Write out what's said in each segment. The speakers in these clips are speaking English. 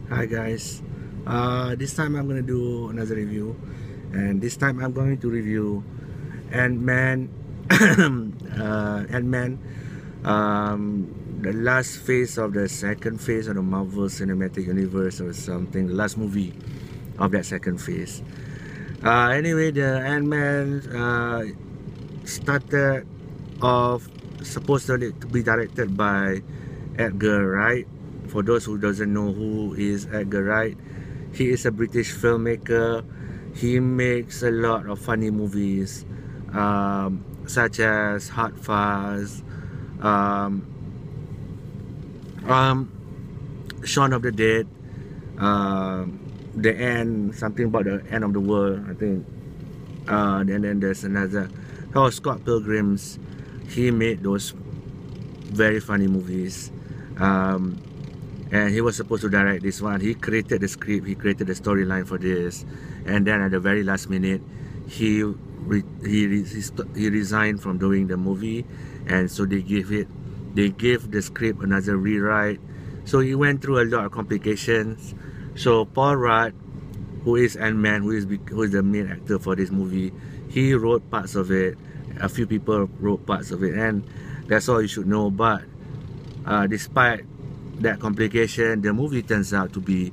Hi guys, this time I'm gonna do another review, and this time I'm going to review Ant-Man. Ant-Man, the last phase of the second phase of the Marvel Cinematic Universe or something, the last movie of that second phase. Anyway, the Ant-Man started off supposed to be directed by Edgar Wright. For those who doesn't know who is Edgar Wright, he is a British filmmaker. He makes a lot of funny movies, such as Hot Fuzz, um, um, Shaun of the Dead, the end, something about the end of the world, I think. And then there's another. Oh, Scott Pilgrims. He made those very funny movies. Um, and he was supposed to direct this one. He created the script, he created the storyline for this, and then at the very last minute, he resigned from doing the movie, and so they gave the script another rewrite. So he went through a lot of complications. So Paul Rudd, who is Ant-Man, who is the main actor for this movie, he wrote parts of it. A few people wrote parts of it, and that's all you should know. But despite that complication, the movie turns out to be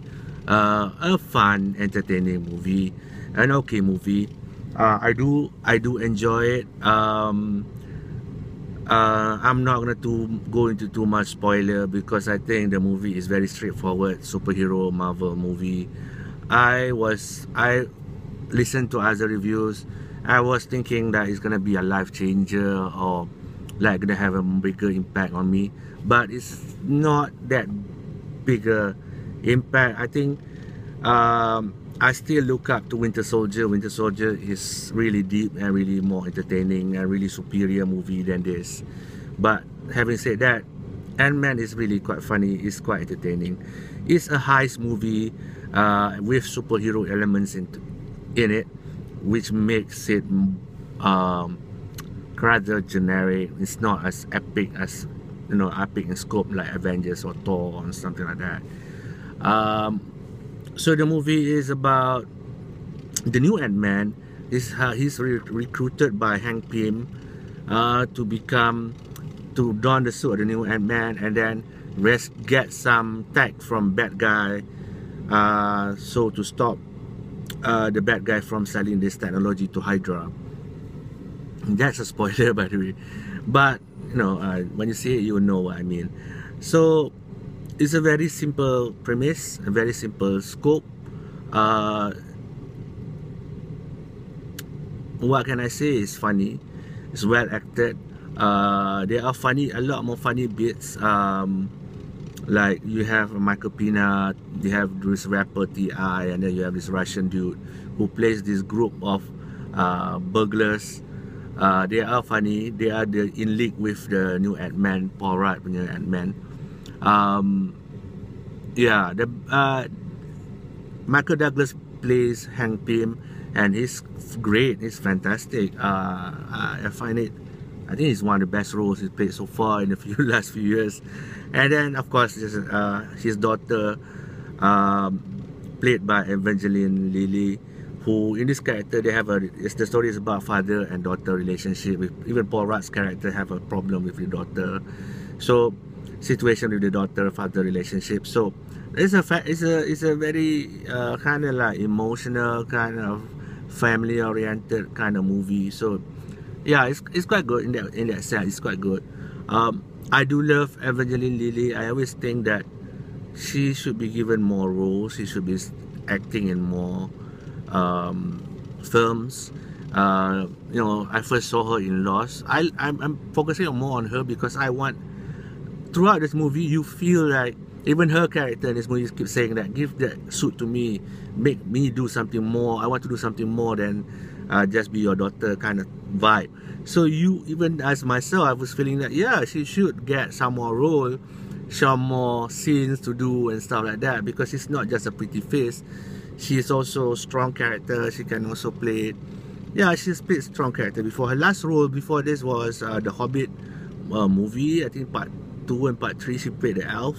a fun, entertaining movie, an okay movie. I do enjoy it. I'm not gonna go into too much spoiler because I think the movie is very straightforward superhero Marvel movie. I listened to other reviews. I was thinking that it's gonna be a life changer or like gonna have a bigger impact on me, but it's not that bigger impact. I think I still look up to Winter Soldier. Winter Soldier is really deep and really more entertaining and really superior movie than this. But having said that, Ant-Man is really quite funny. It's quite entertaining. It's a heist movie with superhero elements in it, which makes it rather generic. It's not as epic as epic in scope like Avengers or Thor or something like that. So the movie is about the new Ant-Man. He's recruited by Hank Pym to don the suit of the new Ant-Man, and then get some tech from bad guy, so to stop the bad guy from selling this technology to Hydra. That's a spoiler, by the way, but when you see it, you know what I mean. So it's a very simple premise, a very simple scope. What can I say? It's funny, it's well acted. There are a lot more funny bits. Like you have Michael Pena, you have this rapper T.I., and then you have this Russian dude who plays this group of burglars. They are funny. They are in league with the new Ant-Man, Paul Rudd punya Ant-Man. Yeah, the Michael Douglas plays Hank Pym, and he's great. He's fantastic. I find it. I think it's one of the best roles he's played so far in the last few years. And then, of course, his daughter, played by Evangeline Lilly, who in this character the story is about father and daughter relationship. Even Paul Rudd's character have a problem with the daughter. So situation with the daughter father relationship. So it's a very kind of like emotional, kind of family oriented kind of movie. So yeah, it's quite good in that sense. It's quite good. I do love Evangeline Lilly. I always think that she should be given more roles. She should be acting in more films. I first saw her in Lost. I'm focusing more on her because I want, throughout this movie, you feel like even her character in this movie keeps saying that, give that suit to me, make me do something more. I want to do something more than just be your daughter kind of vibe. So even as myself, I was feeling that yeah, she should get some more role, some more scenes to do and stuff like that, because it's not just a pretty face. She's also a strong character. She can also play. Yeah, she's played strong character before. Her last role before this was the Hobbit movie. I think part 2 and part 3 she played the elf.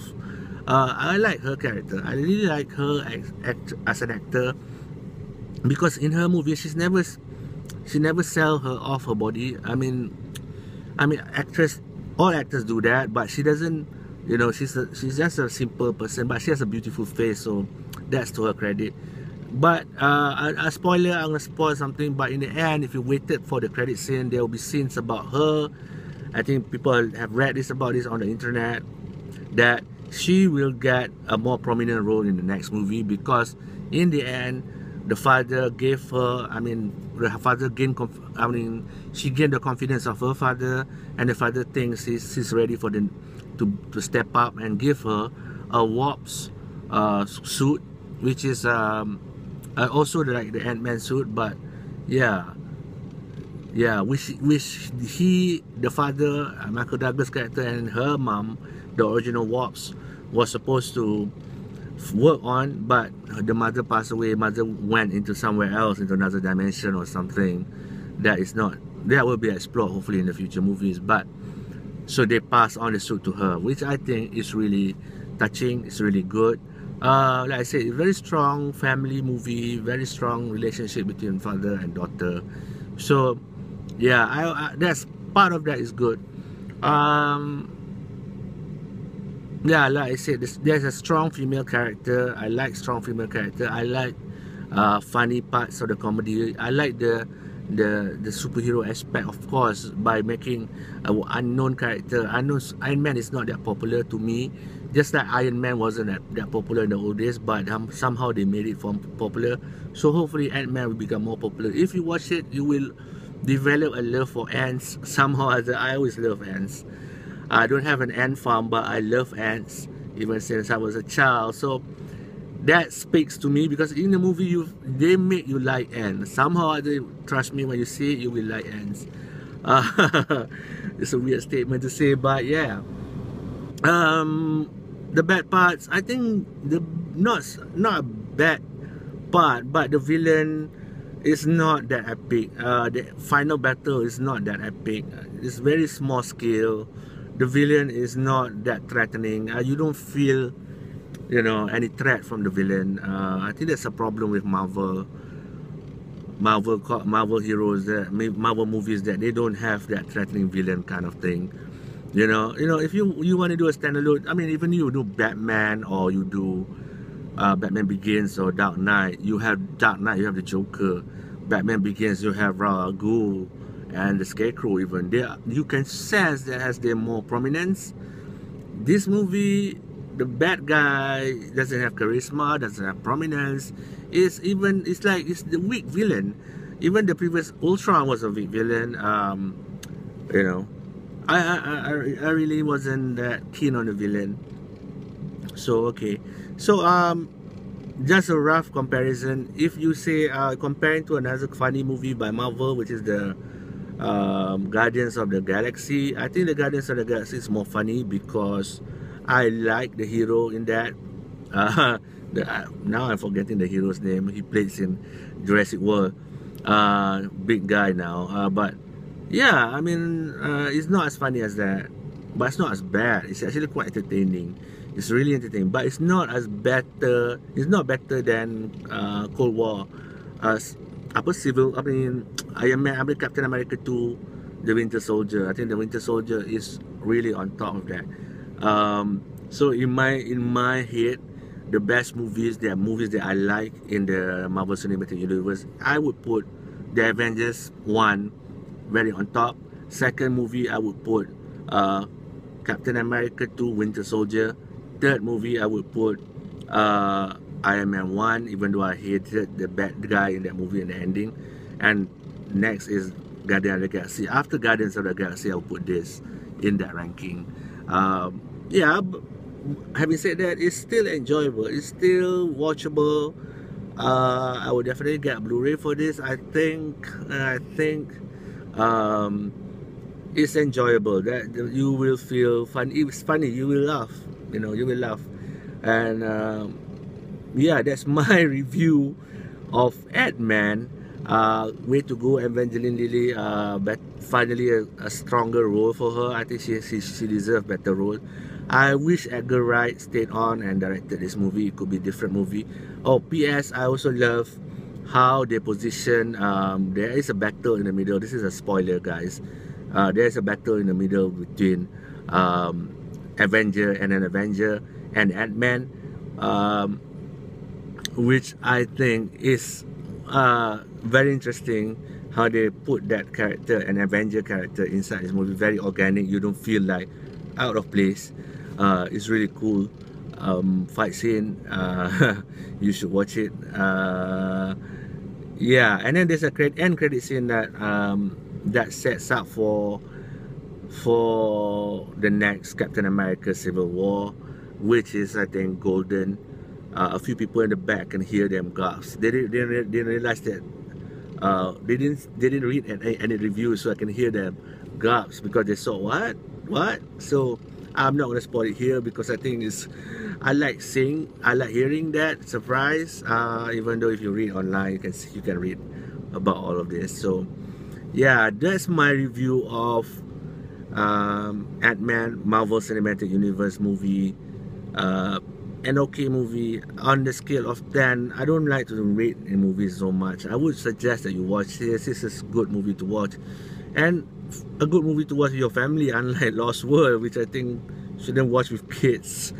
I like her character. I really like her as an actor, because in her movie she never sell her off her body. I mean, all actors do that, but she doesn't. You know, she's just a simple person, but she has a beautiful face, so that's to her credit. But a spoiler, I'm gonna spoil something. But in the end, if you waited for the credit scene, there will be scenes about her. I think people have read about this on the internet, that she will get a more prominent role in the next movie, because in the end, the father gave her. Her father gained. She gained the confidence of her father, and the father thinks she's ready for to step up and give her a Wasp suit, which is also like the Ant-Man suit, but yeah, which the father, Michael Douglas character, and her mom, the original Wasp, was supposed to work on, but the mother passed away. Mother went into somewhere else, into another dimension or something. That will be explored hopefully in the future movies. But so they pass on the suit to her, which I think is really touching. It's really good. Like I said, very strong family movie, very strong relationship between father and daughter. So yeah, that's part of that is good. Yeah, like I said, there's a strong female character. I like strong female character. I like funny parts of the comedy. I like the superhero aspect, of course, by making an unknown character. Iron Man is not that popular to me, just like Iron Man wasn't that popular in the old days, but somehow they made it popular. So hopefully Ant-Man will become more popular. If you watch it, you will develop a love for ants somehow. I always love ants. I don't have an ant farm, but I love ants even since I was a child. So that speaks to me, because in the movie they make you like ants. Somehow, trust me, when you see it, you will like ants. It's a weird statement to say, but yeah. The bad parts, I think not a bad part, but the villain is not that epic. The final battle is not that epic. It's very small scale. The villain is not that threatening. You don't feel, any threat from the villain. I think that's a problem with Marvel heroes, Marvel movies, that they don't have that threatening villain kind of thing. If you want to do a standalone, even you do Batman, or you do Batman Begins or Dark Knight. You have Dark Knight, you have the Joker. Batman Begins, you have Ra's al Ghul and the Scarecrow. Even there, you can sense that has their more prominence. This movie, the bad guy doesn't have charisma, doesn't have prominence. It's the weak villain. Even the previous Ultron was a weak villain. I really wasn't that keen on the villain. So okay, so just a rough comparison. If you say comparing to another funny movie by Marvel, which is the Guardians of the Galaxy, I think the Guardians of the Galaxy is more funny because I like the hero in that. Now I'm forgetting the hero's name. He plays in Jurassic World. Big guy now. But yeah, it's not as funny as that, but it's not as bad. It's actually quite entertaining. It's really entertaining, but it's not as better. It's not better than Cold War. Iron Man, Captain America 2, The Winter Soldier. I think The Winter Soldier is really on top of that. So in my head, the best movies, there are movies that I like in the Marvel Cinematic Universe. I would put the Avengers 1 very on top. Second movie, I would put Captain America 2, Winter Soldier. Third movie, I would put Iron Man 1, even though I hated the bad guy in that movie and the ending. And next is Guardians of the Galaxy. After Guardians of the Galaxy, I'll put this in that ranking. Yeah, having said that, it's still enjoyable. It's still watchable. I would definitely get a Blu-ray for this. I think it's enjoyable. That you will feel fun. It's funny. You will laugh. You will laugh. And yeah, that's my review of Ant-Man. Way to go, Evangeline Lilly. But finally a stronger role for her. I think she deserves better role. I wish Edgar Wright stayed on and directed this movie. It could be a different movie. Oh, P.S. I also love how they position. There is a battle in the middle. This is a spoiler, guys. There is a battle in the middle between Avenger and an Avenger and Ant-Man, which I think is very interesting. How they put that character, an Avenger character, inside this movie. Very organic. You don't feel like out of place. It's really cool. Fight scene. You should watch it. Yeah, and then there's a end credit scene that that sets up for the next Captain America Civil War, which is, I think, golden. A few people in the back can hear them gasp. They didn't realize that. They didn't read any reviews, so I can hear them gasp because they saw what. So I'm not gonna spoil it here because I think I like hearing that surprise. Even though if you read online, you can read about all of this. So yeah, that's my review of Ant-Man Marvel Cinematic Universe movie. An okay movie. On the scale of 10, I don't like to rate in movies so much. I would suggest that you watch this. This is a good movie to watch, and a good movie to watch with your family, unlike Lost World, which I think shouldn't watch with kids.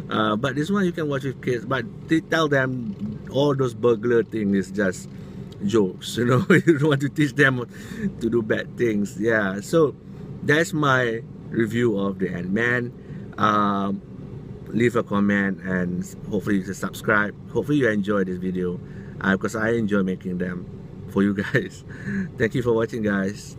But this one you can watch with kids, but they tell them all those burglar things is just jokes, you know. You don't want to teach them to do bad things. Yeah, so that's my review of the Ant-Man. Leave a comment and hopefully you subscribe. Hopefully you enjoy this video because I enjoy making them for you guys. Thank you for watching, guys.